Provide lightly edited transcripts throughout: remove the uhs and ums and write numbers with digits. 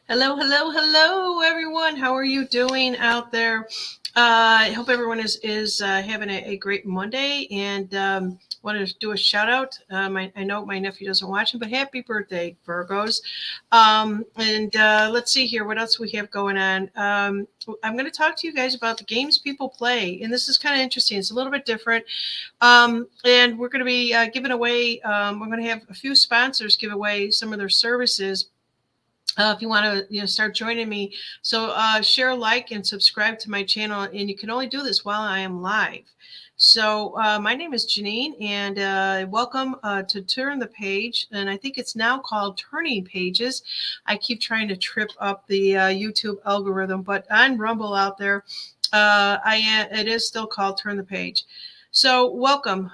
Hello, hello, hello, everyone. How are you doing out there? I hope everyone is having a great Monday, and wanted to do a shout out. I know my nephew doesn't watch him, but happy birthday, Virgos! And let's see here, what else we have going on. I'm going to talk to you guys about the games people play, and this is kind of interesting. It's a little bit different, and we're going to be giving away. We're going to have a few sponsors give away some of their services if you want to start joining me. So share, like, and subscribe to my channel, and you can only do this while I am live. So my name is Janine, and welcome to Turn the Page, and I think it's now called Turning Pages. I keep trying to trip up the YouTube algorithm, but on Rumble out there, it is still called Turn the Page. So welcome.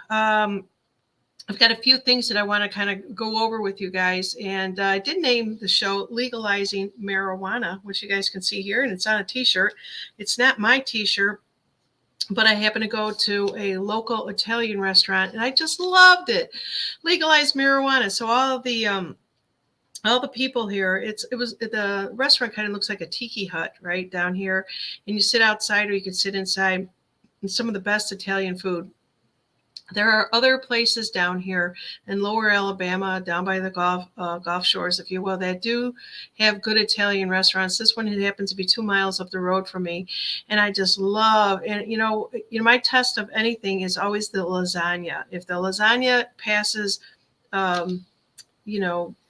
I've got a few things that I want to kind of go over with you guys. And I did name the show Legalizing Marijuana, which you guys can see here, and it's on a t-shirt. It's not my t-shirt, but I happened to go to a local Italian restaurant, and I just loved it. Legalized marijuana. So all the people here, the restaurant kind of looks like a tiki hut right down here, and you sit outside or you can sit inside. And some of the best Italian food. There are other places down here in lower Alabama, down by the Gulf Shores, if you will, that do have good Italian restaurants. This one happens to be 2 miles up the road from me, and I just love. And my test of anything is always the lasagna. If the lasagna passes, um,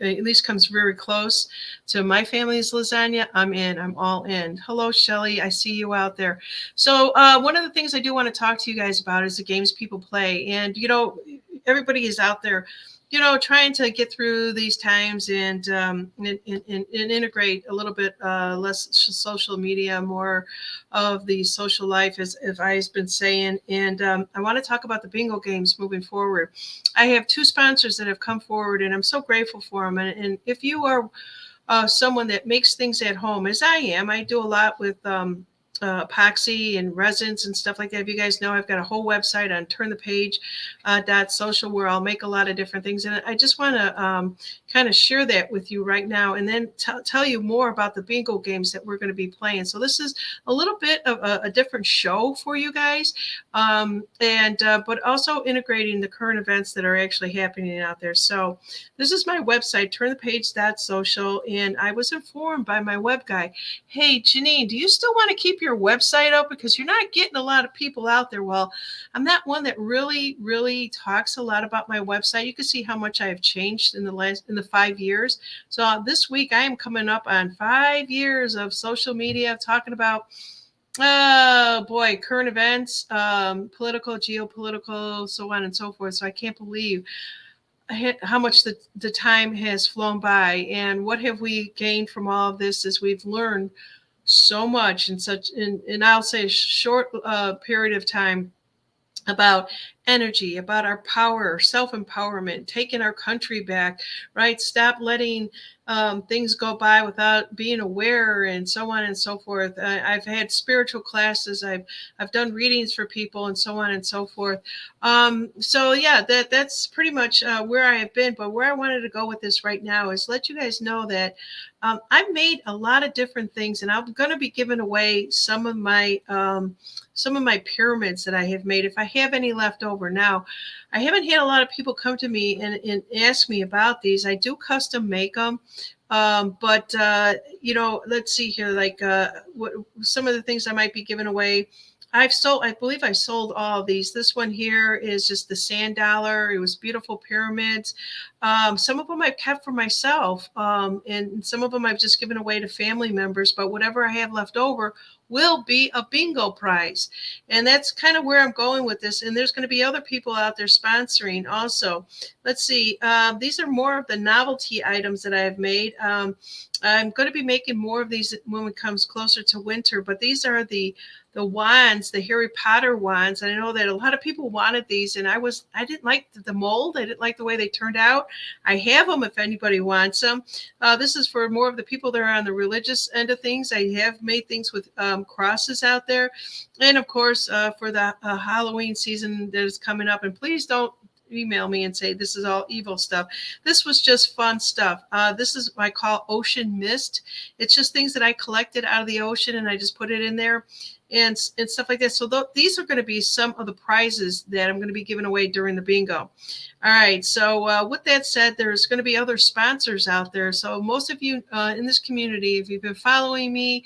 at least comes very close to my family's lasagna, I'm in. I'm all in. Hello, Shelly. I see you out there. So one of the things I do want to talk to you guys about is the games people play. And, everybody is out there, trying to get through these times and integrate a little bit less social media, more of the social life, as I've been saying. And I want to talk about the bingo games moving forward. I have two sponsors that have come forward, and I'm so grateful for them. And if you are someone that makes things at home, as I am, I do a lot with epoxy and resins and stuff like that. If you guys know, I've got a whole website on turnthepage.social where I'll make a lot of different things. And I just want to kind of share that with you right now, and then tell you more about the bingo games that we're going to be playing. So this is a little bit of a different show for you guys, but also integrating the current events that are actually happening out there. So this is my website, turnthepage.social, and I was informed by my web guy, hey, Janine, do you still want to keep your website up because you're not getting a lot of people out there? Well, I'm not one that really talks a lot about my website. You can see how much I have changed in the 5 years. So this week I am coming up on 5 years of social media, talking about current events, political, geopolitical, so on and so forth. So I can't believe how much the time has flown by, and what have we gained from all of this as we've learned so much in I'll say a short period of time about energy, about our power, self-empowerment, taking our country back, right? Stop letting things go by without being aware, and so on and so forth. I've had spiritual classes. I've done readings for people, and so on and so forth. So yeah, that's pretty much where I have been. But where I wanted to go with this right now is let you guys know that I've made a lot of different things, and I'm going to be giving away some of my pyramids that I have made, if I have any left over. Now, I haven't had a lot of people come to me and ask me about these. I do custom make them. But let's see here, like what some of the things I might be giving away. I believe I sold all of these. This one here is just the sand dollar. It was beautiful pyramids. Some of them I've kept for myself, and some of them I've just given away to family members. But whatever I have left over will be a bingo prize. And that's kind of where I'm going with this. And there's going to be other people out there sponsoring also. Let's see. These are more of the novelty items that I have made. I'm going to be making more of these when it comes closer to winter, but these are the wands, the Harry Potter wands. And I know that a lot of people wanted these, and I didn't like the mold. I didn't like the way they turned out. I have them if anybody wants them. This is for more of the people that are on the religious end of things. I have made things with crosses out there. And of course, for the Halloween season that is coming up, and please don't email me and say this is all evil stuff. This was just fun stuff. This is what I call ocean mist. It's just things that I collected out of the ocean and I just put it in there and stuff like that. So these are going to be some of the prizes that I'm going to be giving away during the bingo. All right. So with that said, there's going to be other sponsors out there. So most of you in this community, if you've been following me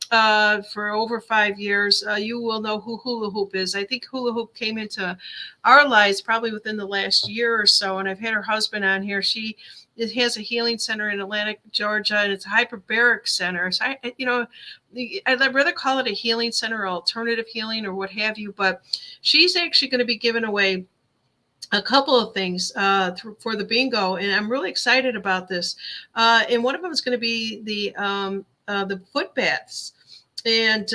for over 5 years, you will know who Hula Hoop is. I think Hula Hoop came into our lives probably within the last year or so. And I've had her husband on here. It has a healing center in Atlanta, Georgia, and it's a hyperbaric center. So I'd rather call it a healing center or alternative healing or what have you. But she's actually going to be giving away a couple of things for the bingo, and I'm really excited about this. And one of them is going to be the foot baths. And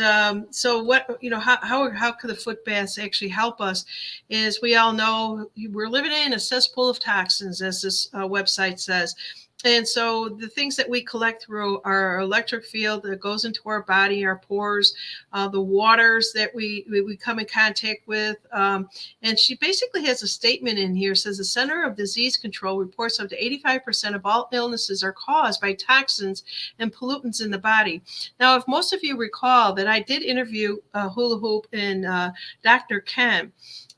so how could the foot baths actually help us? Is we all know we're living in a cesspool of toxins, as this website says. And so the things that we collect through our electric field that goes into our body, our pores, the waters that we come in contact with. And she basically has a statement in here, says the Center of Disease Control reports up to 85% of all illnesses are caused by toxins and pollutants in the body. Now, if most of you recall that I did interview Hula Hoop and Dr. Ken,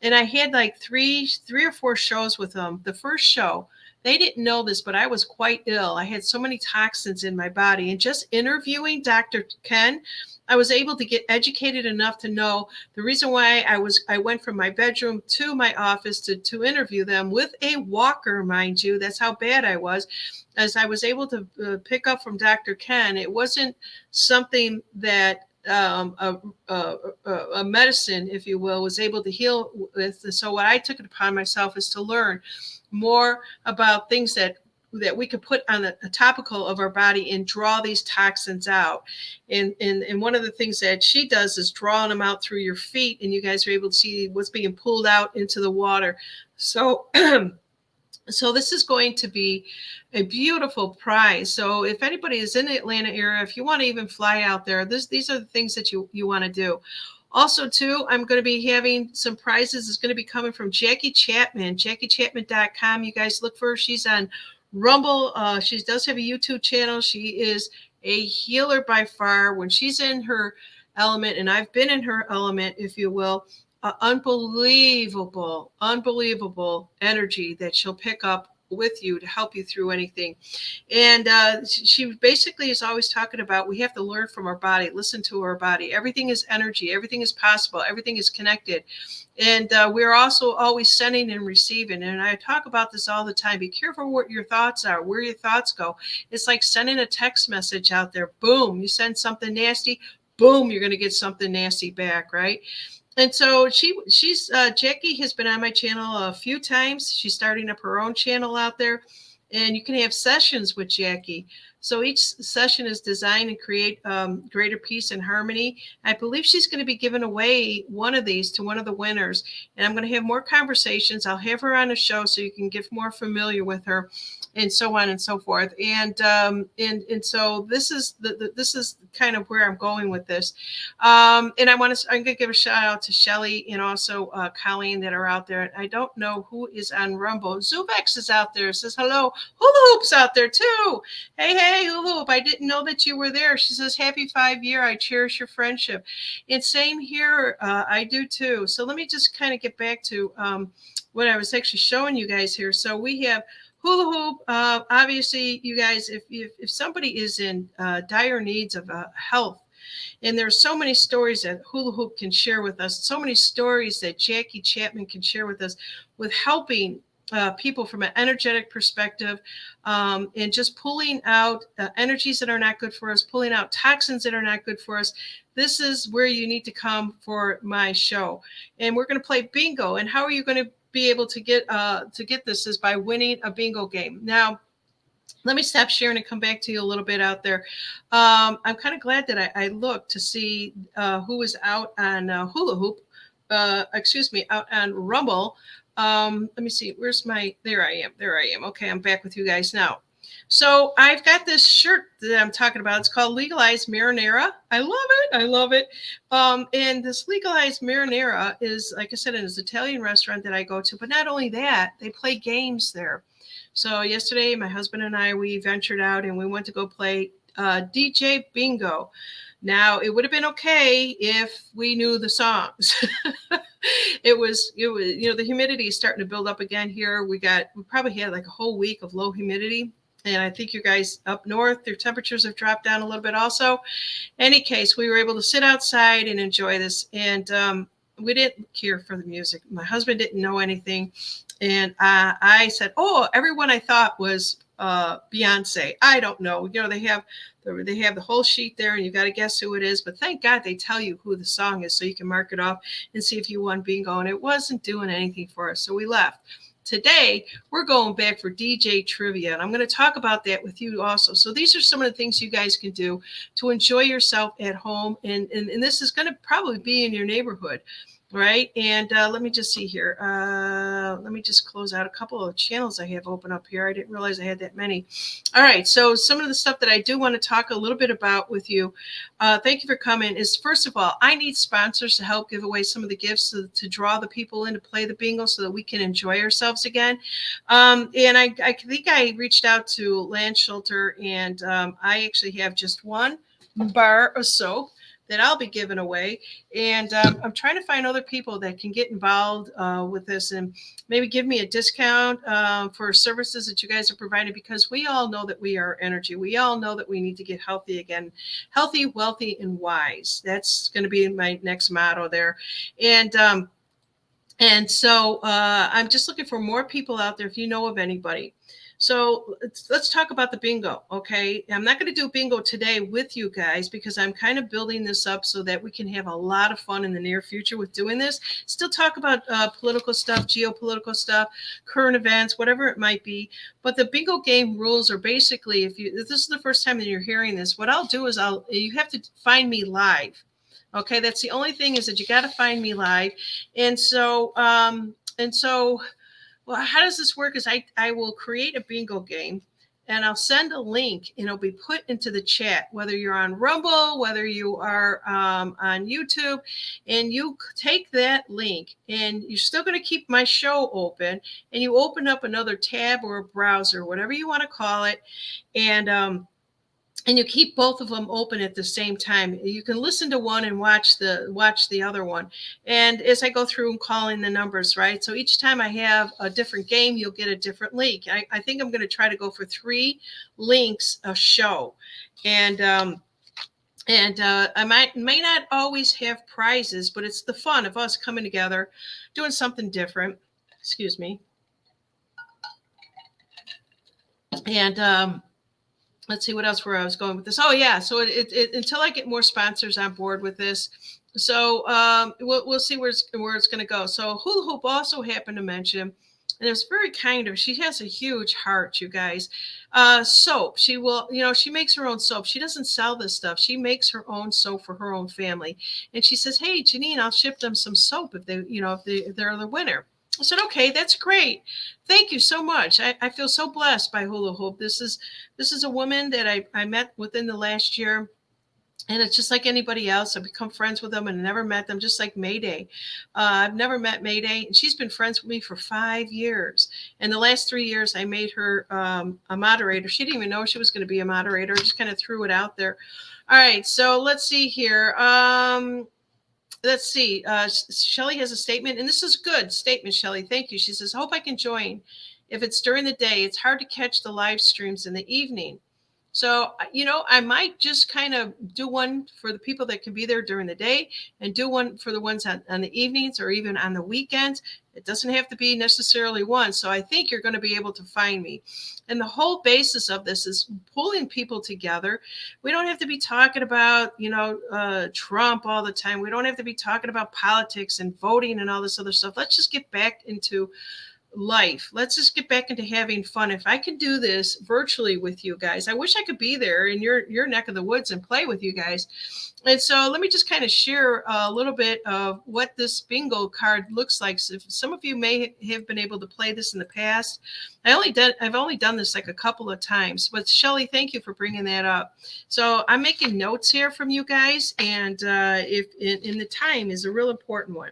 and I had like three or four shows with them. The first show, they didn't know this, but I was quite ill. I had so many toxins in my body. And just interviewing Dr. Ken, I was able to get educated enough to know the reason why I went from my bedroom to my office to interview them with a walker, mind you. That's how bad I was. As I was able to pick up from Dr. Ken, it wasn't something that a medicine, if you will, was able to heal with. So what I took it upon myself is to learn more about things that we could put on a topical of our body and draw these toxins out. And one of the things that she does is drawing them out through your feet, and you guys are able to see what's being pulled out into the water. So so this is going to be a beautiful prize. So if anybody is in the Atlanta area, if you want to even fly out there, these are the things that you want to do. Also, too, I'm going to be having some prizes. It's going to be coming from Jackie Chapman, JackieChapman.com. You guys look for her. She's on Rumble. She does have a YouTube channel. She is a healer by far. When she's in her element, and I've been in her element, if you will, unbelievable energy that she'll pick up with you to help you through anything. And she basically is always talking about we have to learn from our body, listen to our body. Everything is energy. Everything is possible. Everything is connected. And we're also always sending and receiving. And I talk about this all the time. Be careful what your thoughts are, where your thoughts go. It's like sending a text message out there. Boom, you send something nasty. Boom, you're going to get something nasty back, right? And so she's Jackie has been on my channel a few times. She's starting up her own channel out there, and you can have sessions with Jackie. So each session is designed to create greater peace and harmony. I believe she's going to be giving away one of these to one of the winners, and I'm going to have more conversations. I'll have her on a show so you can get more familiar with her, and so on and so forth. And so this is this is kind of where I'm going with this. And I'm going to give a shout out to Shelly and also Colleen that are out there. I don't know who is on Rumble. Zubex is out there. Says hello. Hula Hoop's out there too. Hey, Hula Hoop, I didn't know that you were there. She says, happy 5 year. I cherish your friendship. And same here. I do too. So let me just kind of get back to what I was actually showing you guys here. So we have Hula Hoop. Obviously, you guys, if somebody is in dire needs of health, and there's so many stories that Hula Hoop can share with us, so many stories that Jackie Chapman can share with us with helping people from an energetic perspective, and just pulling out energies that are not good for us, pulling out toxins that are not good for us. This is where you need to come for my show. And we're going to play bingo. And how are you going to be able to get this is by winning a bingo game. Now, let me stop sharing and come back to you a little bit out there. I'm kind of glad that I looked to see who was out on Hula Hoop, out on Rumble. Let me see. Where's my, there I am. Okay, I'm back with you guys now. So I've got this shirt that I'm talking about. It's called Legalize Marinara. I love it. I love it. And this Legalize Marinara is, like I said, it is an Italian restaurant that I go to. But not only that, they play games there. So yesterday, my husband and I, we ventured out and we went to go play DJ Bingo. Now, it would have been okay if we knew the songs. It was, the humidity is starting to build up again here. We probably had like a whole week of low humidity. And I think you guys up north, their temperatures have dropped down a little bit also. Any case, we were able to sit outside and enjoy this. And we didn't care for the music. My husband didn't know anything. And I said, oh, everyone I thought was Beyonce. I don't know. They have the whole sheet there, and you got to guess who it is. But thank God they tell you who the song is, so you can mark it off and see if you won bingo. And it wasn't doing anything for us, so we left. Today, we're going back for DJ trivia, and I'm going to talk about that with you also. So these are some of the things you guys can do to enjoy yourself at home, and this is going to probably be in your neighborhood. Right. And let me just see here. Let me just close out a couple of channels I have open up here. I didn't realize I had that many. All right. So some of the stuff that I do want to talk a little bit about with you. Thank you for coming. Is first of all, I need sponsors to help give away some of the gifts to draw the people in to play the bingo so that we can enjoy ourselves again. And I think I reached out to Land Shelter, and I actually have just one bar of soap that I'll be giving away. And I'm trying to find other people that can get involved with this and maybe give me a discount for services that you guys are providing, because we all know that we are energy. We all know that we need to get healthy again, healthy, wealthy, and wise. That's going to be my next motto there. And so I'm just looking for more people out there if you know of anybody. So let's talk about the bingo, okay? I'm not going to do bingo today with you guys because I'm kind of building this up so that we can have a lot of fun in the near future with doing this. Still talk about political stuff, geopolitical stuff, current events, whatever it might be. But the bingo game rules are basically, if this is the first time that you're hearing this, what I'll do is you have to find me live. Okay, that's the only thing, is that you got to find me live. And so well, how does this work? Is I will create a bingo game and I'll send a link and it'll be put into the chat, whether you're on Rumble, whether you are on YouTube, and you take that link and you're still going to keep my show open, and you open up another tab or a browser, whatever you want to call it. And you keep both of them open at the same time. You can listen to one and watch the other one. And as I go through and calling the numbers, right? So each time I have a different game, you'll get a different link. I think I'm going to try to go for 3 links a show. And I may not always have prizes, but it's the fun of us coming together, doing something different. Excuse me. And let's see what else where I was going with this. Oh yeah, so it until I get more sponsors on board with this. So we'll see where it's going to go. So Hula Hoop also happened to mention, and it's very kind of her. She has a huge heart, you guys. Soap. She will, she makes her own soap. She doesn't sell this stuff. She makes her own soap for her own family. And she says, "Hey, Janine, I'll ship them some soap if they're the winner." I said, "Okay, that's great. Thank you so much. I feel so blessed by Hula Hoop. This is a woman that I met within the last year. And it's just like anybody else. I've become friends with them and never met them, just like Mayday. I've never met Mayday. And she's been friends with me for 5 years. And the last 3 years, I made her a moderator. She didn't even know she was going to be a moderator. I just kind of threw it out there. All right, so let's see here. Let's see. Shelly has a statement, and this is a good statement, Shelly. Thank you. She says, "Hope I can join. If it's during the day, it's hard to catch the live streams in the evening. So, I might just kind of do one for the people that can be there during the day and do one for the ones on the evenings or even on the weekends. It doesn't have to be necessarily one. So I think you're going to be able to find me. And the whole basis of this is pulling people together. We don't have to be talking about, Trump all the time. We don't have to be talking about politics and voting and all this other stuff. Let's just get back into life. Let's just get back into having fun. If I could do this virtually with you guys, I wish I could be there in your neck of the woods and play with you guys. And so let me just kind of share a little bit of what this bingo card looks like. So if some of you may have been able to play this in the past. I've only done this like a couple of times, but Shelly, thank you for bringing that up. So I'm making notes here from you guys, and if in the time is a real important one.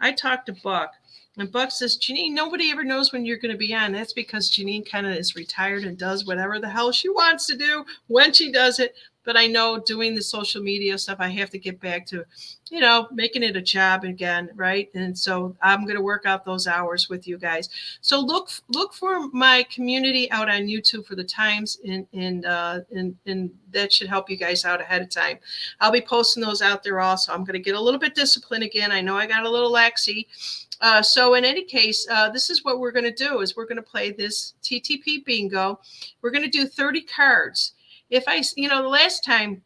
I talked to Buck. And Buck says, Janine, nobody ever knows when you're going to be on. That's because Janine kind of is retired and does whatever the hell she wants to do when she does it. But I know doing the social media stuff, I have to get back to, making it a job again, right? And so I'm going to work out those hours with you guys. So look for my community out on YouTube for the times, and that should help you guys out ahead of time. I'll be posting those out there also. I'm going to get a little bit disciplined again. I know I got a little laxy. So in any case, this is what we're going to do is we're going to play this TTP bingo. We're going to do 30 cards. If the last time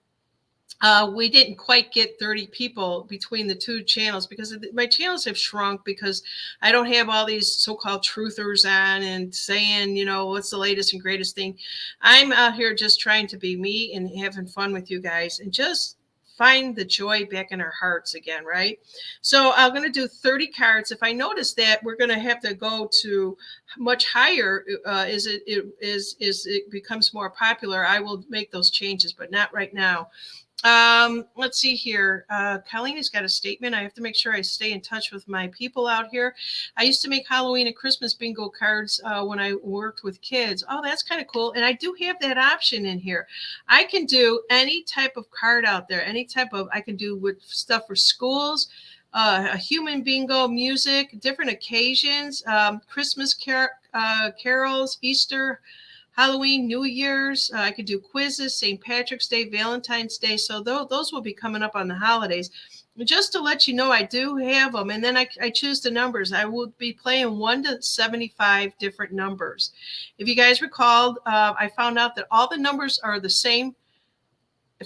we didn't quite get 30 people between the two channels because my channels have shrunk because I don't have all these so-called truthers on and saying, what's the latest and greatest thing. I'm out here just trying to be me and having fun with you guys and just find the joy back in our hearts again, right? So I'm going to do 30 cards. If I notice that we're going to have to go to much higher as it becomes more popular, I will make those changes, but not right now. Let's see here. Colleen has got a statement. I have to make sure I stay in touch with my people out here. I used to make Halloween and Christmas bingo cards when I worked with kids. Oh, that's kind of cool. And I do have that option in here. I can do any type of card out there, I can do with stuff for schools, a human bingo, music, different occasions, Christmas carols, Easter, Halloween, New Year's. I could do quizzes, St. Patrick's Day, Valentine's Day. So those will be coming up on the holidays. Just to let you know, I do have them. And then I choose the numbers. I will be playing 1 to 75 different numbers. If you guys recalled, I found out that all the numbers are the same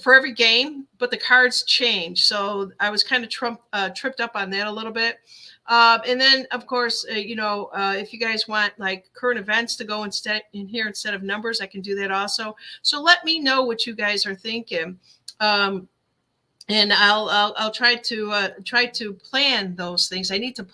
for every game, but the cards change. So I was kind of tripped up on that a little bit. And then, of course, if you guys want like current events to go instead of numbers, I can do that also. So let me know what you guys are thinking. And I'll try to plan those things. I need to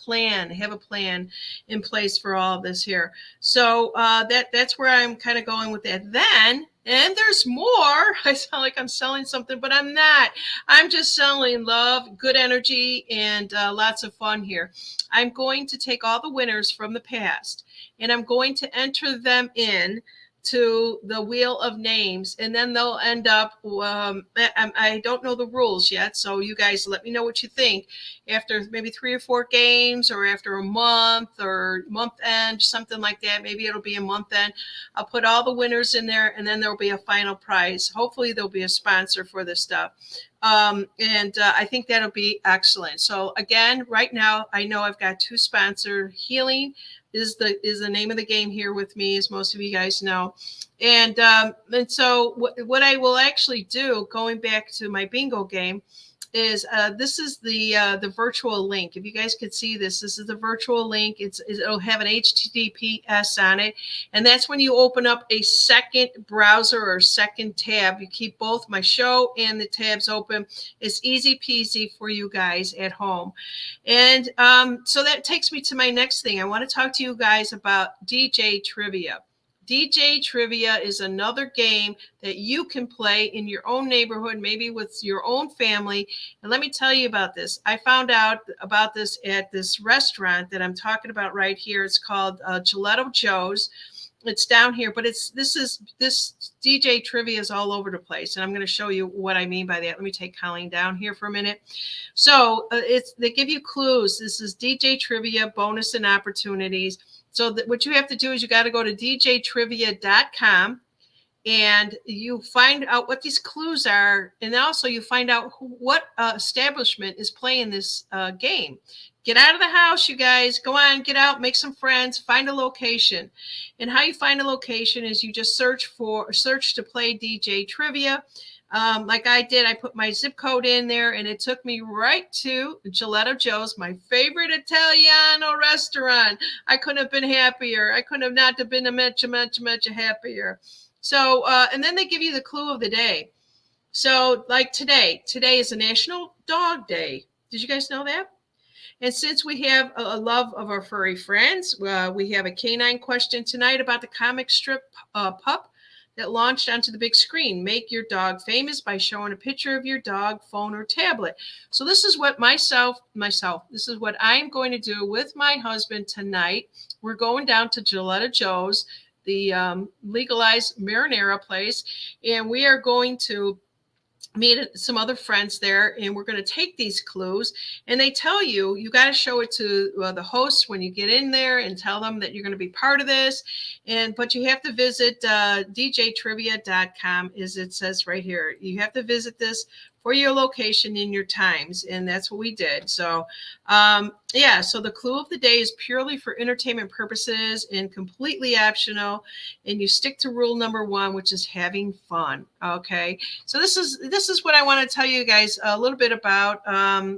have a plan in place for all of this here. So that's where I'm kind of going with that. Then, and there's more. I sound like I'm selling something, but I'm not. I'm just selling love, good energy, and lots of fun here. I'm going to take all the winners from the past, and I'm going to enter them in to the wheel of names, and then they'll end up I don't know the rules yet, so you guys let me know what you think after maybe 3 or 4 games, or after a month or month end, something like that. Maybe it'll be a month end. I'll put all the winners in there, and then there'll be a final prize. Hopefully there'll be a sponsor for this stuff. And I think that'll be excellent. So again, right now I know I've got 2 sponsors. Healing is the name of the game here with me, as most of you guys know. And so what I will actually do, going back to my bingo game, is this is the virtual link. If you guys could see this is the virtual link. It'll have an HTTPS on it, and that's when you open up a second browser or second tab. You keep both my show and the tabs open. It's easy peasy for you guys at home. And so that takes me to my next thing. I want to talk to you guys about DJ Trivia. DJ Trivia is another game that you can play in your own neighborhood, maybe with your own family. And let me tell you about this. I found out about this at this restaurant that I'm talking about right here. It's called Gelato Joe's. It's down here, but this DJ Trivia is all over the place, and I'm going to show you what I mean by that. Let me take Colleen down here for a minute. So they give you clues. This is DJ Trivia bonus and opportunities. So what you have to do is you got to go to djtrivia.com, and you find out what these clues are, and also you find out what establishment is playing this game. Get out of the house, you guys. Go on, get out, make some friends, find a location. And how you find a location is you just search to play DJ Trivia. Like I did, I put my zip code in there and it took me right to Gelato Joe's, my favorite Italiano restaurant. I couldn't have been happier. I couldn't have not have been much happier. So, and then they give you the clue of the day. So, like today is a National Dog Day. Did you guys know that? And since we have a love of our furry friends, we have a canine question tonight about the comic strip pup that launched onto the big screen. Make your dog famous by showing a picture of your dog, phone, or tablet. So this is what this is what I'm going to do with my husband tonight. We're going down to Gelato Joe's, the Legalize Marinara place, and we are going to meet some other friends there, and we're going to take these clues, and they tell you got to show it to the hosts when you get in there and tell them that you're going to be part of this. But you have to visit djtrivia.com, as it says right here. You have to visit this for your location and your times, and that's what we did. So so the clue of the day is purely for entertainment purposes and completely optional, and you stick to rule number 1, which is having fun. Okay, so this is what I want to tell you guys a little bit about.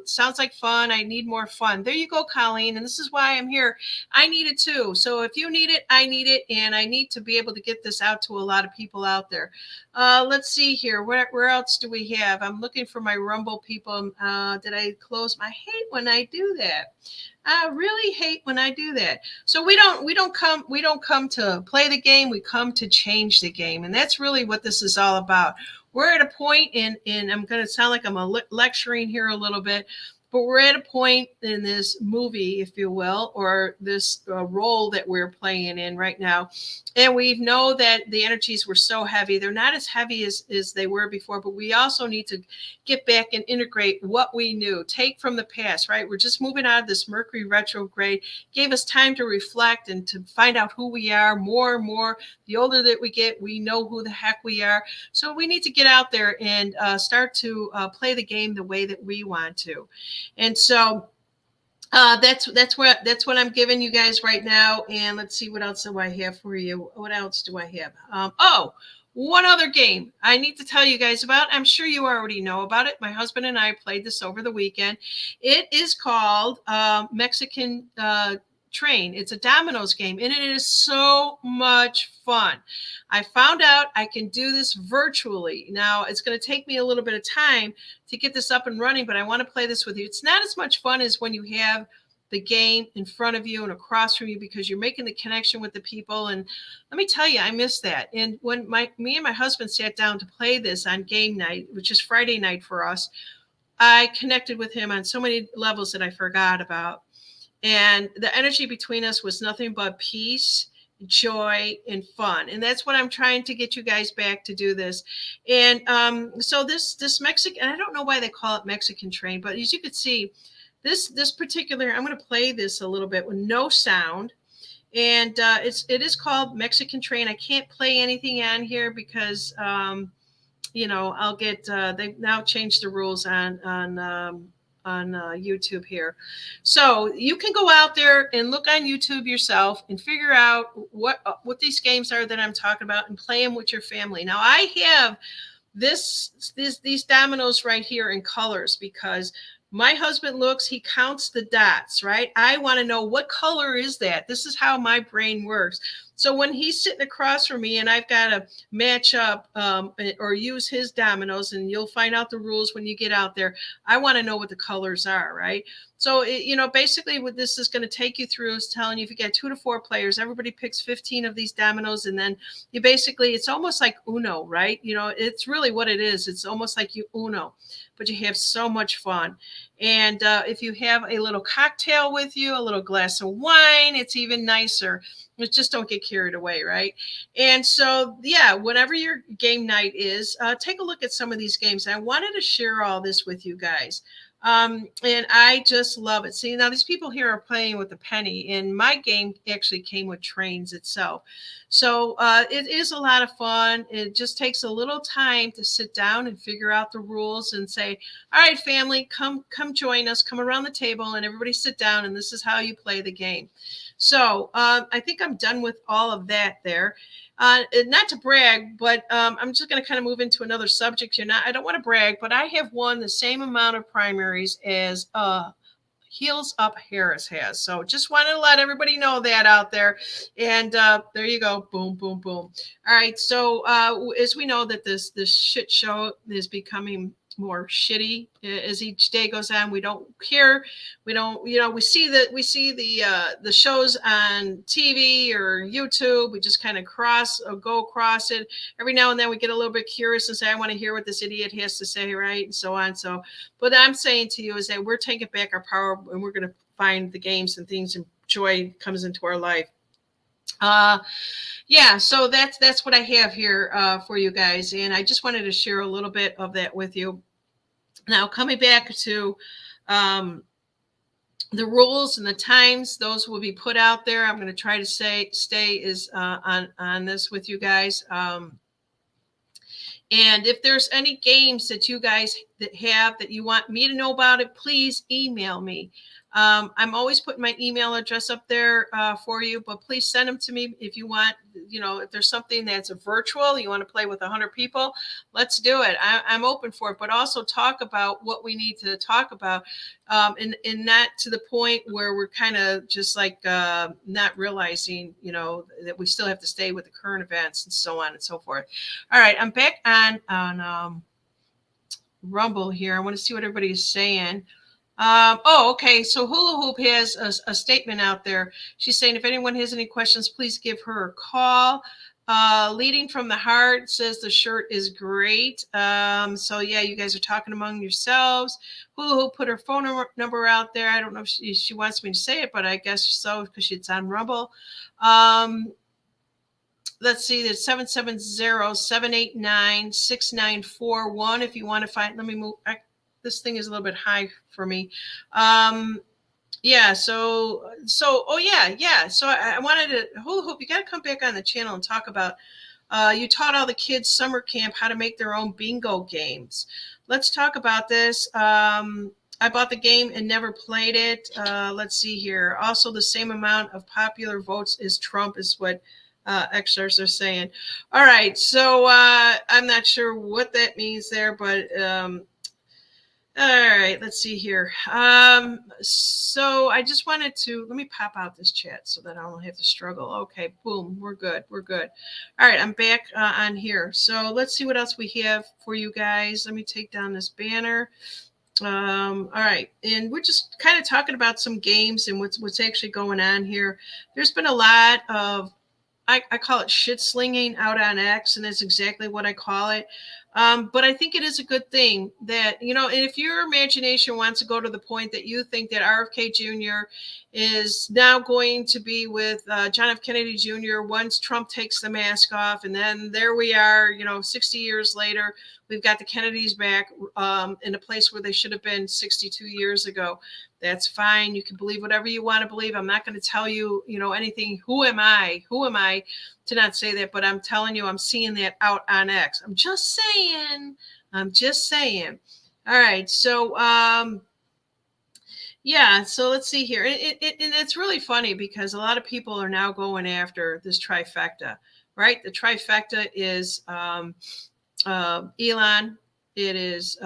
Sounds like fun. I need more fun. There you go, Colleen, and this is why I'm here. I need it too. So if you need it, I need it, and I need to be able to get this out to a lot of people out there. Let's see here. Where else do we have? I'm looking for my Rumble people. Did I close? I hate when I do that. I really hate when I do that. So we don't come to play the game. We come to change the game, and that's really what this is all about. We're at a point, and I'm going to sound like I'm lecturing here a little bit, but we're at a point in this movie, if you will, or this role that we're playing in right now. And we know that the energies were so heavy. They're not as heavy as they were before, but we also need to get back and integrate what we knew, take from the past, right? We're just moving out of this Mercury retrograde, gave us time to reflect and to find out who we are more and more. The older that we get, we know who the heck we are. So we need to get out there and start to play the game the way that we want to. And so that's what I'm giving you guys right now. And let's see, what else do I have for you? What else do I have? One other game I need to tell you guys about. I'm sure you already know about it. My husband and I played this over the weekend. It is called Mexican Train. It's a dominoes game, and it is so much fun. I found out I can do this virtually. Now, it's going to take me a little bit of time to get this up and running, but I want to play this with you. It's not as much fun as when you have the game in front of you and across from you, because you're making the connection with the people. And let me tell you, I miss that. And when me and my husband sat down to play this on game night, which is Friday night for us, I connected with him on so many levels that I forgot about. And the energy between us was nothing but peace, joy, and fun. And that's what I'm trying to get you guys back to do this. And so this Mexican, I don't know why they call it Mexican Train, but as you can see, this particular, I'm going to play this a little bit with no sound. And it is called Mexican Train. I can't play anything on here because I'll get they've now changed the rules on YouTube here. So you can go out there and look on YouTube yourself and figure out what these games are that I'm talking about and play them with your family. Now, I have these dominoes right here in colors because my husband he counts the dots, right? I want to know what color is that. This is how my brain works. So when he's sitting across from me and I've got to match up or use his dominoes, and you'll find out the rules when you get out there, I want to know what the colors are, right? So, basically what this is going to take you through is telling you if you get 2 to 4 players, everybody picks 15 of these dominoes, and then it's almost like Uno, right? It's really what it is. It's almost like you Uno, but you have so much fun. And if you have a little cocktail with you, a little glass of wine, it's even nicer. Just don't get carried away, right? And so, whenever your game night is, take a look at some of these games. I wanted to share all this with you guys. And I just love it. See, now these people here are playing with a penny, and my game actually came with trains itself. So it is a lot of fun. It just takes a little time to sit down and figure out the rules and say, all right, family, come join us, come around the table, and everybody sit down, and this is how you play the game. So I think I'm done with all of that there. not to brag, but I'm just going to kind of move into another subject here. Now, I don't want to brag, but I have won the same amount of primaries as Heels Up Harris has. So just wanted to let everybody know that out there. And there you go. Boom, boom, boom. All right. So as we know that this shit show is becoming more shitty as each day goes on. We don't care. We don't, we see the shows on TV or YouTube. We just kind of go across it. Every now and then we get a little bit curious and say, I want to hear what this idiot has to say, right? And so on. So, what I'm saying to you is that we're taking back our power and we're going to find the games and things and joy comes into our life. Yeah, so that's what I have here for you guys. And I just wanted to share a little bit of that with you. Now, coming back to the rules and the times, those will be put out there. I'm going to try to stay on this with you guys. And if there's any games that you guys that you want me to know about it, please email me. I'm always putting my email address up there for you, but please send them to me if you want. If there's something that's a virtual, you want to play with 100 people, let's do it. I'm open for it, but also talk about what we need to talk about, and not to the point where we're kind of just like not realizing, that we still have to stay with the current events and so on and so forth. All right, I'm back on Rumble here. I want to see what everybody's saying. Okay. So Hula Hoop has a statement out there. She's saying, if anyone has any questions, please give her a call. Leading from the Heart says the shirt is great. So yeah, you guys are talking among yourselves. Hula Hoop put her phone number out there. I don't know if she wants me to say it, but I guess so because it's on Rumble. Let's see, there's 770-789-6941. If you want to find, let me move. This thing is a little bit high for me. Yeah. So, oh yeah. So I wanted to, Hula Hoop, you got to come back on the channel and talk about, you taught all the kids summer camp how to make their own bingo games. Let's talk about this. I bought the game and never played it. Let's see here. Also, the same amount of popular votes as Trump is what extras are saying. All right. So I'm not sure what that means there, but all right, let's see here. So I just wanted to, let me pop out this chat so that I don't have to struggle. Okay, boom, we're good. All right, I'm back on here. So let's see what else we have for you guys. Let me take down this banner. All right, and we're just kind of talking about some games and what's actually going on here. There's been a lot of, I call it shit slinging out on X, and that's exactly what I call it. But I think it is a good thing that, and if your imagination wants to go to the point that you think that RFK Jr. is now going to be with John F. Kennedy Jr. once Trump takes the mask off, and then there we are, 60 years later, we've got the Kennedys back in a place where they should have been 62 years ago. That's fine. You can believe whatever you want to believe. I'm not going to tell you, anything. Who am I to not say that? But I'm telling you, I'm seeing that out on X. I'm just saying. All right. So, yeah. So let's see here. And it's really funny because a lot of people are now going after this trifecta, right? The trifecta is Elon. It is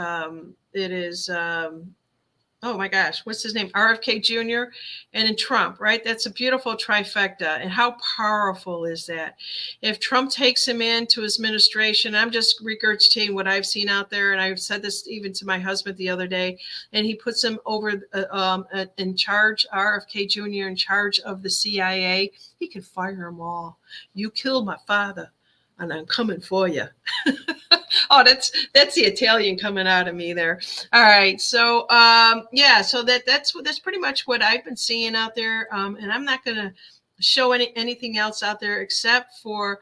oh my gosh, what's his name? RFK Jr. and then Trump, right? That's a beautiful trifecta. And how powerful is that? If Trump takes him into his administration, I'm just regurgitating what I've seen out there. And I've said this even to my husband the other day, and he puts him over in charge, RFK Jr. in charge of the CIA. He can fire them all. You killed my father, and I'm coming for you. Oh, that's the Italian coming out of me there. All right, so yeah, so that's pretty much what I've been seeing out there, and I'm not going to show anything else out there except for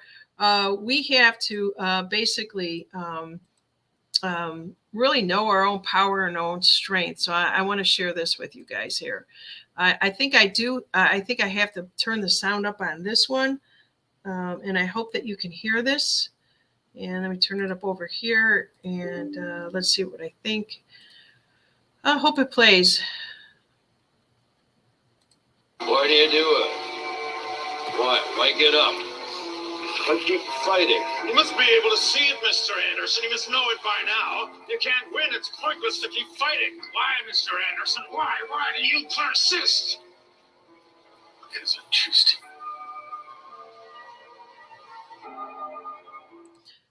we have to basically really know our own power and our own strength. So I want to share this with you guys here. I think I do. I think I have to turn the sound up on this one, and I hope that you can hear this. And let me turn it up over here, and let's see what I think. I hope it plays. What are you doing? What? Wake it up. but keep fighting. You must be able to see it, Mr. Anderson. You must know it by now. You can't win. It's pointless to keep fighting. Why, Mr. Anderson? Why? Why do you persist? Because I choose to.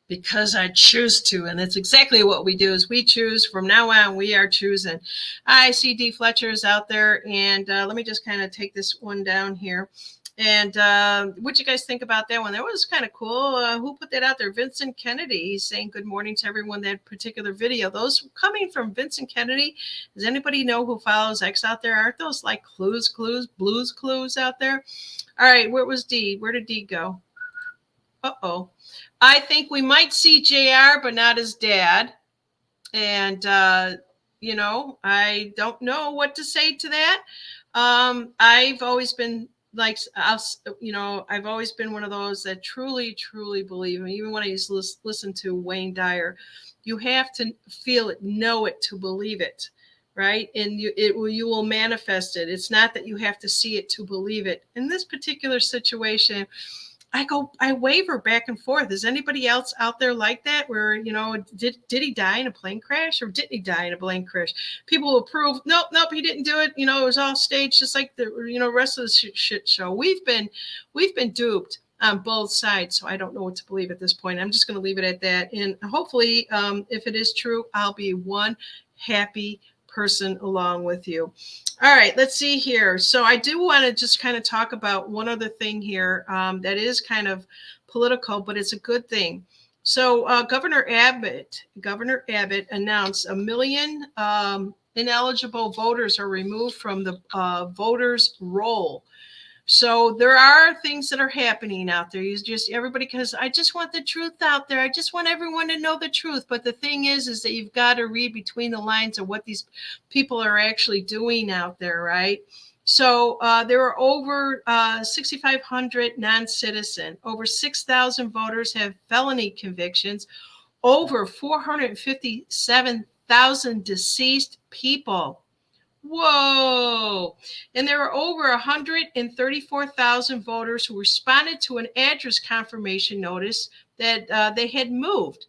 Because I choose to. And that's exactly what we do is we choose. From now on, we are choosing. I see D. Fletcher's out there. And let me just kind of take this one down here. And what you guys think about that one? That was kind of cool. Who put that out there? Vincent Kennedy. He's saying good morning to everyone. That particular video. Those coming from Vincent Kennedy. Does anybody know who follows X out there? Aren't those like Blues Clues out there? All right. Where was D? Where did D go? Uh-oh. I think we might see JR, but not his dad. And, I don't know what to say to that. I've always been like, I've always been one of those that truly, truly believe. And even when I used to listen to Wayne Dyer, you have to feel it, know it to believe it. Right. And you will manifest it. It's not that you have to see it to believe it. In this particular situation, I waver back and forth. Is anybody else out there like that? Where, did he die in a plane crash or didn't he die in a plane crash? People will prove, nope, he didn't do it. It was all staged, just like the, rest of the shit show. We've been duped on both sides. So I don't know what to believe at this point. I'm just going to leave it at that. And hopefully, if it is true, I'll be one happy person along with you. All right, let's see here. So I do want to just kind of talk about one other thing here that is kind of political, but it's a good thing. So Governor Abbott announced 1 million ineligible voters are removed from the voters' roll. So there are things that are happening out there. You just everybody, because I just want the truth out there. I just want everyone to know the truth. But the thing is that you've got to read between the lines of what these people are actually doing out there, right? So there are over 6,500 non-citizen. Over 6,000 voters have felony convictions. Over 457,000 deceased people. Whoa. And there are over 134,000 voters who responded to an address confirmation notice that they had moved.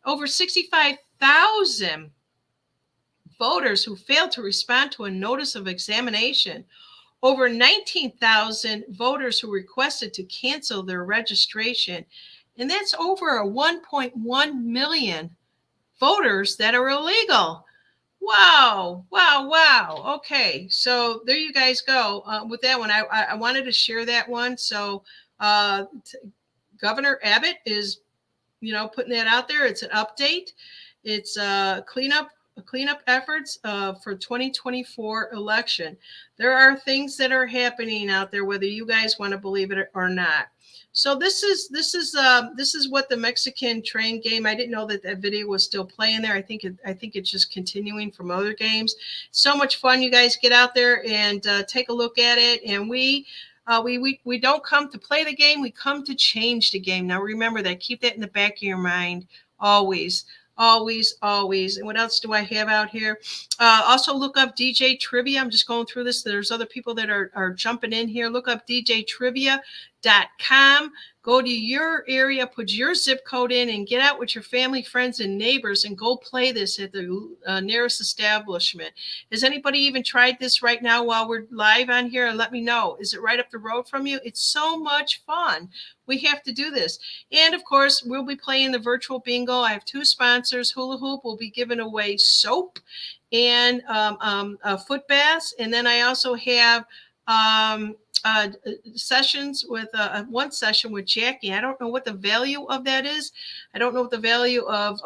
Over 65,000 voters who failed to respond to a notice of examination. Over 19,000 voters who requested to cancel their registration. And that's over 1.1 million voters that are illegal. Wow. Okay. So there you guys go with that one. I wanted to share that one. So Governor Abbott is, putting that out there. It's an update. It's cleanup efforts for 2024 election. There are things that are happening out there, whether you guys want to believe it or not. So this is what the Mexican train game. I didn't know that video was still playing there. I think it's just continuing from other games. So much fun. You guys get out there and take a look at it. And we don't come to play the game. We come to change the game. Now remember that. Keep that in the back of your mind always. And what else do I have out here? Also look up DJ Trivia. I'm just going through this. There's other people that are jumping in here. Look up djtrivia.com. Go to your area, put your zip code in, and get out with your family, friends, and neighbors and go play this at the nearest establishment. Has anybody even tried this right now while we're live on here? And let me know. Is it right up the road from you? It's so much fun. We have to do this. And of course, we'll be playing the virtual bingo. I have 2 sponsors. Hula Hoop will be giving away soap and foot baths. And then I also have sessions with one session with Jackie. I don't know what the value of that is. I don't know what the value of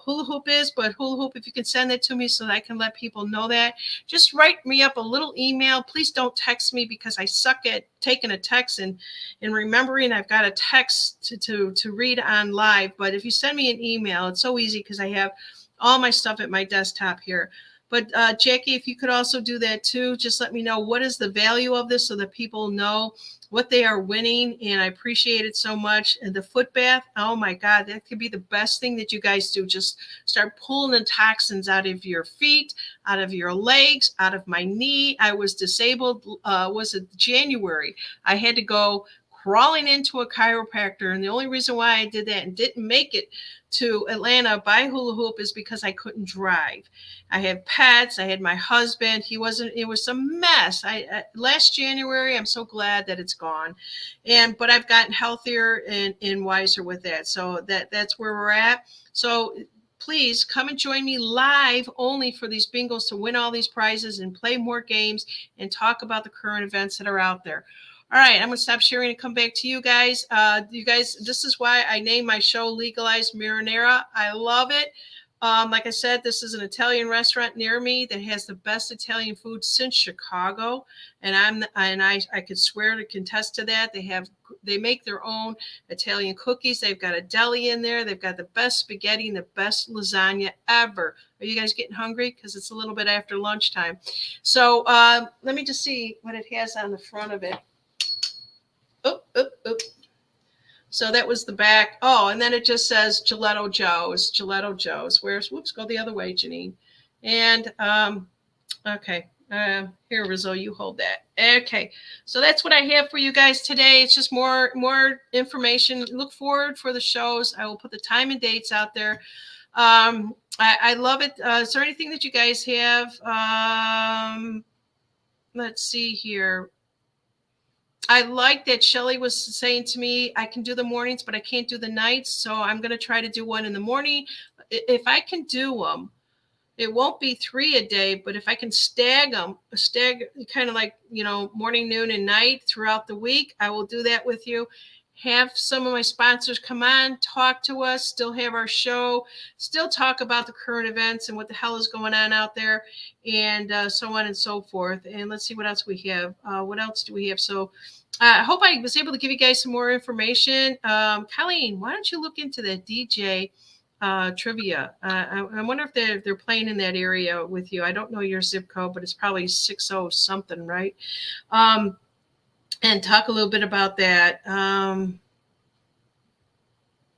Hula Hoop is, but Hula Hoop, if you can send that to me so that I can let people know that. Just write me up a little email. Please don't text me because I suck at taking a text and remembering I've got a text to read on live. But if you send me an email, it's so easy because I have all my stuff at my desktop here. But Jackie, if you could also do that too, just let me know what is the value of this so that people know what they are winning. And I appreciate it so much. And the foot bath, oh my God, that could be the best thing that you guys do. Just start pulling the toxins out of your feet, out of your legs, out of my knee. I was disabled, was it January? I had to go crawling into a chiropractor. And the only reason why I did that and didn't make it to Atlanta by hula hoop is because I couldn't drive. I had pets. I had my husband. It was a mess. Last January, I'm so glad that it's gone. But I've gotten healthier and wiser with that. So that's where we're at. So please come and join me live only for these bingos to win all these prizes and play more games and talk about the current events that are out there. All right, I'm going to stop sharing and come back to you guys. This is why I named my show Legalize Marinara. I love it. Like I said, this is an Italian restaurant near me that has the best Italian food since Chicago, and I could swear to contest to that. They make their own Italian cookies. They've got a deli in there. They've got the best spaghetti and the best lasagna ever. Are you guys getting hungry? Because it's a little bit after lunchtime. So let me just see what it has on the front of it. Oh. So that was the back. Oh, and then it just says Gelato Joe's. Whoops, go the other way, Janine. And, okay. Here, Rizzo, you hold that. Okay. So that's what I have for you guys today. It's just more information. Look forward for the shows. I will put the time and dates out there. I love it. Is there anything that you guys have? Let's see here. I like that Shelly was saying to me, I can do the mornings, but I can't do the nights. So I'm going to try to do one in the morning. If I can do them, it won't be 3 a day, but if I can stagger kind of like, morning, noon, and night throughout the week, I will do that with you. Have some of my sponsors come on, talk to us, still have our show, still talk about the current events and what the hell is going on out there, and so on and so forth. And let's see what else we have. What else do we have? So I hope I was able to give you guys some more information. Colleen, why don't you look into that DJ trivia? I wonder if they're playing in that area with you. I don't know your zip code, but it's probably 60 something, right? And talk a little bit about that.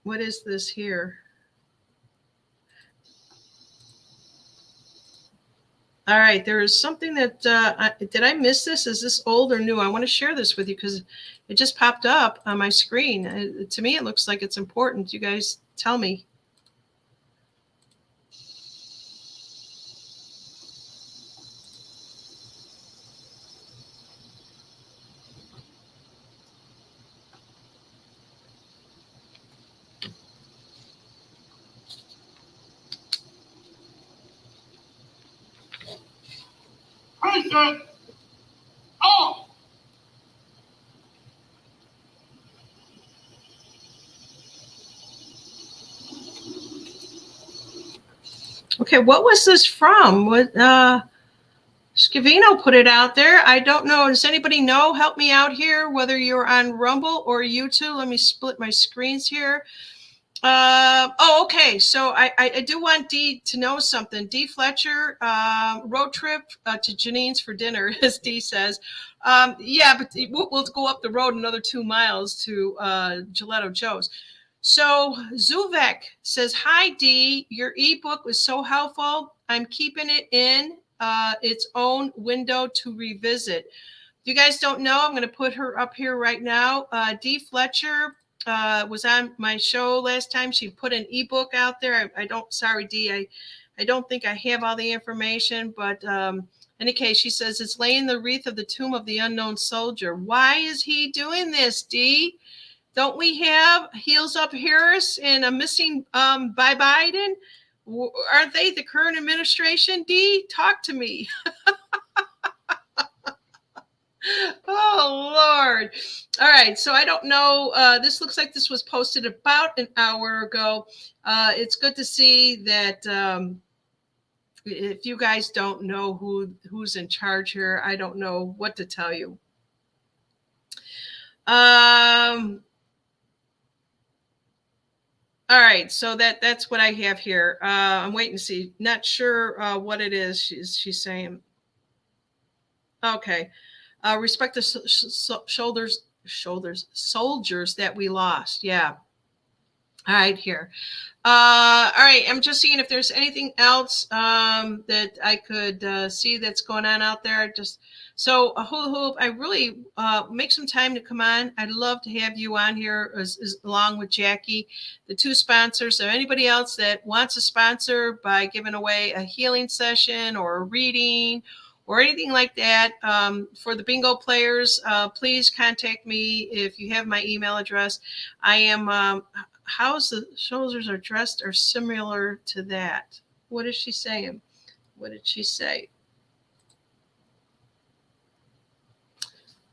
What is this here? All right, there is something that, did I miss this? Is this old or new? I want to share this with you because it just popped up on my screen. To me, it looks like it's important. You guys tell me. Oh! Okay, what was this from? What Scavino put it out there. I don't know. Does anybody know? Help me out here, whether you're on Rumble or YouTube. Let me split my screens here. Okay. So I do want Dee to know something. Dee Fletcher, road trip to Janine's for dinner, as Dee says. Yeah, but we'll go up the road another 2 miles to Gelato Joe's. So Zuvek says, hi, Dee. Your ebook was so helpful. I'm keeping it in its own window to revisit. If you guys don't know, I'm going to put her up here right now. Dee Fletcher was on my show last time. She put an ebook out there. Sorry, Dee, I don't think I have all the information, but in any case, she says it's laying the wreath of the tomb of the unknown soldier. Why is he doing this, Dee? Don't we have Heels Up Harris and a missing by Biden? Aren't they the current administration? Dee, talk to me. Oh, Lord. All right. So I don't know. This looks like this was posted about an hour ago. It's good to see that if you guys don't know who's in charge here, I don't know what to tell you. All right, so that's what I have here. I'm waiting to see. Not sure what it is. She's saying. Okay, respect the soldiers that we lost. Yeah. All right, here. All right, I'm just seeing if there's anything else that I could see that's going on out there. Just so a hula hoop. I really make some time to come on. I'd love to have you on here along with Jackie, the two sponsors. So anybody else that wants a sponsor by giving away a healing session or a reading or anything like that for the bingo players, please contact me if you have my email address. I am. How's the shoulders are dressed are similar to that. What is she saying? What did she say?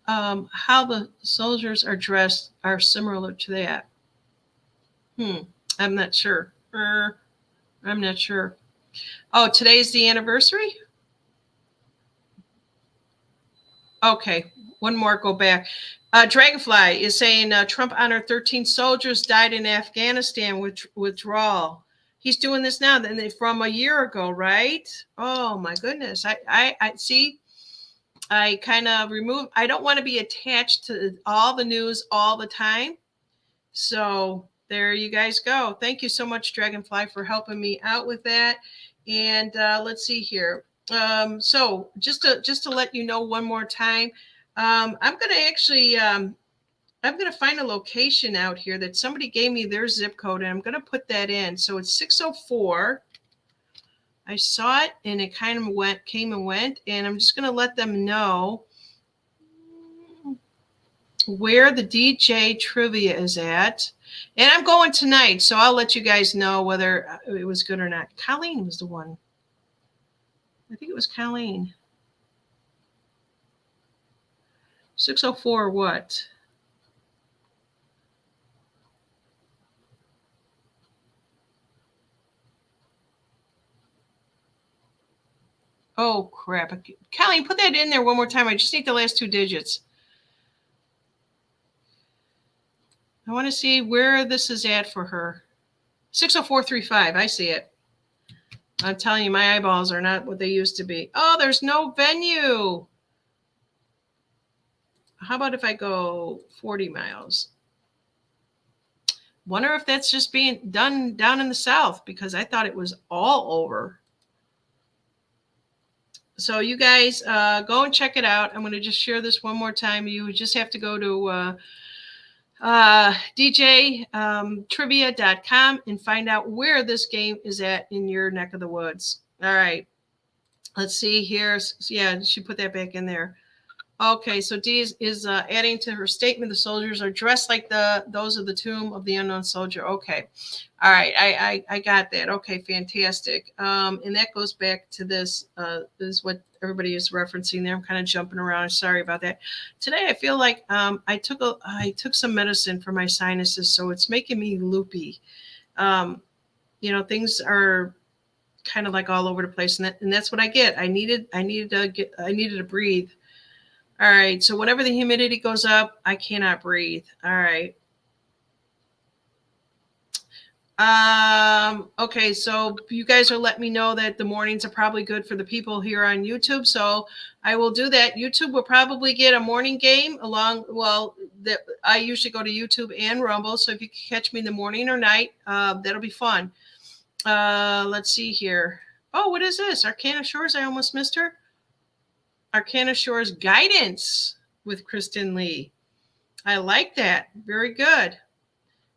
How the soldiers are dressed are similar to that. I'm not sure. I'm not sure. Oh, today's the anniversary? Okay, one more, go back. Dragonfly is saying Trump honored 13 soldiers died in Afghanistan with withdrawal. He's doing this now from a year ago, right? Oh my goodness. I see. I kind of remove. I don't want to be attached to all the news all the time. So there you guys go. Thank you so much, Dragonfly, for helping me out with that. And let's see here. So just to let you know one more time, I'm going to actually I'm going to find a location out here that somebody gave me their zip code, and I'm going to put that in. So it's 604. I saw it, and it kind of came and went, and I'm just going to let them know where the DJ trivia is at. And I'm going tonight, so I'll let you guys know whether it was good or not. Colleen was the one. I think it was Colleen. 604 what? Oh, crap. Colleen, put that in there one more time. I just need the last two digits. I want to see where this is at for her. 60435. I see it. I'm telling you, my eyeballs are not what they used to be. Oh, there's no venue. How about if I go 40 miles? Wonder if that's just being done down in the South, because I thought it was all over. So you guys go and check it out. I'm going to just share this one more time. You just have to go to djtrivia.com and find out where this game is at in your neck of the woods. All right. Let's see here. Yeah, she put that back in there. Okay, so Dee is adding to her statement, the soldiers are dressed like those of the tomb of the unknown soldier. Okay. All right, I got that. Okay, fantastic. And that goes back to this is what everybody is referencing there. I'm kind of jumping around. Sorry about that. Today I feel like I took some medicine for my sinuses, so it's making me loopy. Things are kind of like all over the place, and that's what I get. I needed to breathe. All right, so whenever the humidity goes up, I cannot breathe. All right. Okay, so you guys are letting me know that the mornings are probably good for the people here on YouTube, so I will do that. YouTube will probably get a morning game I usually go to YouTube and Rumble, so if you can catch me in the morning or night, that'll be fun. Let's see here. Oh, what is this? Arcana Shores, I almost missed her. Arcana Shores Guidance with Kristen Lee. I like that. Very good.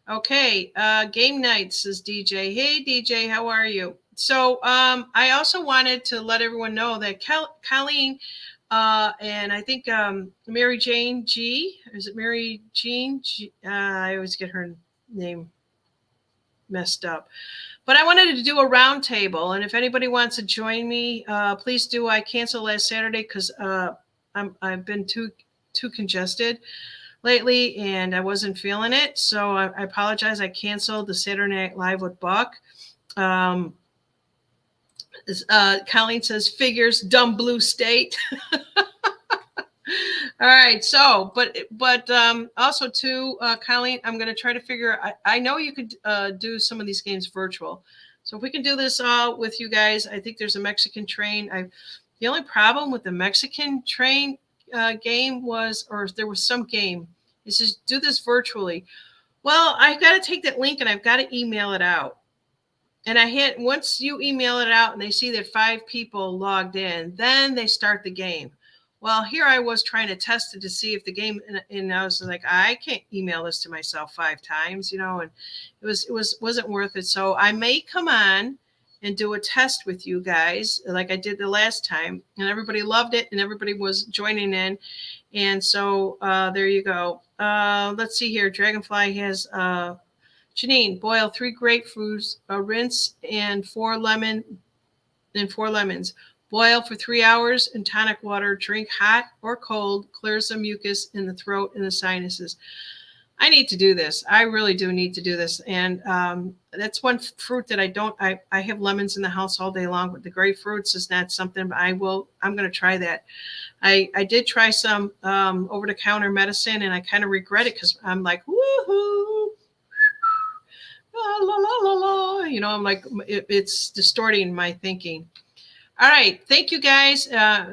Okay, game night, says DJ. Hey, DJ, how are you? So I also wanted to let everyone know that Colleen and I think Mary Jane G. Is it Mary Jean? I always get her name messed up. But I wanted to do a round table, and if anybody wants to join me, please do. I canceled last Saturday because I've been too congested lately, and I wasn't feeling it. So I apologize. I canceled the Saturday Night Live with Buck. Colleen says, figures, dumb blue state. All right. So, but also too, Colleen, I'm going to try to figure. I know you could do some of these games virtual. So if we can do this with you guys, I think there's a Mexican train. The only problem with the Mexican train game was, or there was some game. It says do this virtually. Well, I've got to take that link and I've got to email it out. And once you email it out and they see that 5 people logged in, then they start the game. Well, here I was trying to test it to see if the game, and I was like, I can't email this to myself 5 times, and wasn't worth it. So I may come on and do a test with you guys like I did the last time, and everybody loved it and everybody was joining in. And so there you go. Let's see here. Dragonfly has Janine, boil 3 grapefruits, rinse, and 4 lemons. Boil for 3 hours in tonic water. Drink hot or cold. Clears the mucus in the throat and the sinuses. I need to do this. I really do need to do this. And that's one fruit that I don't. I have lemons in the house all day long, but the grapefruits is not something. But I'm going to try that. I did try some over the counter medicine, and I kind of regret it because I'm like, woohoo. La, la, la, la, la. I'm like, it's distorting my thinking. All right. Thank you guys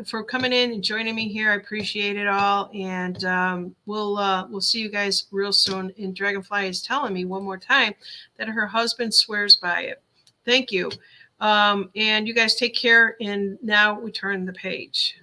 for coming in and joining me here. I appreciate it all. And we'll see you guys real soon. And Dragonfly is telling me one more time that her husband swears by it. Thank you. And you guys take care. And now we turn the page.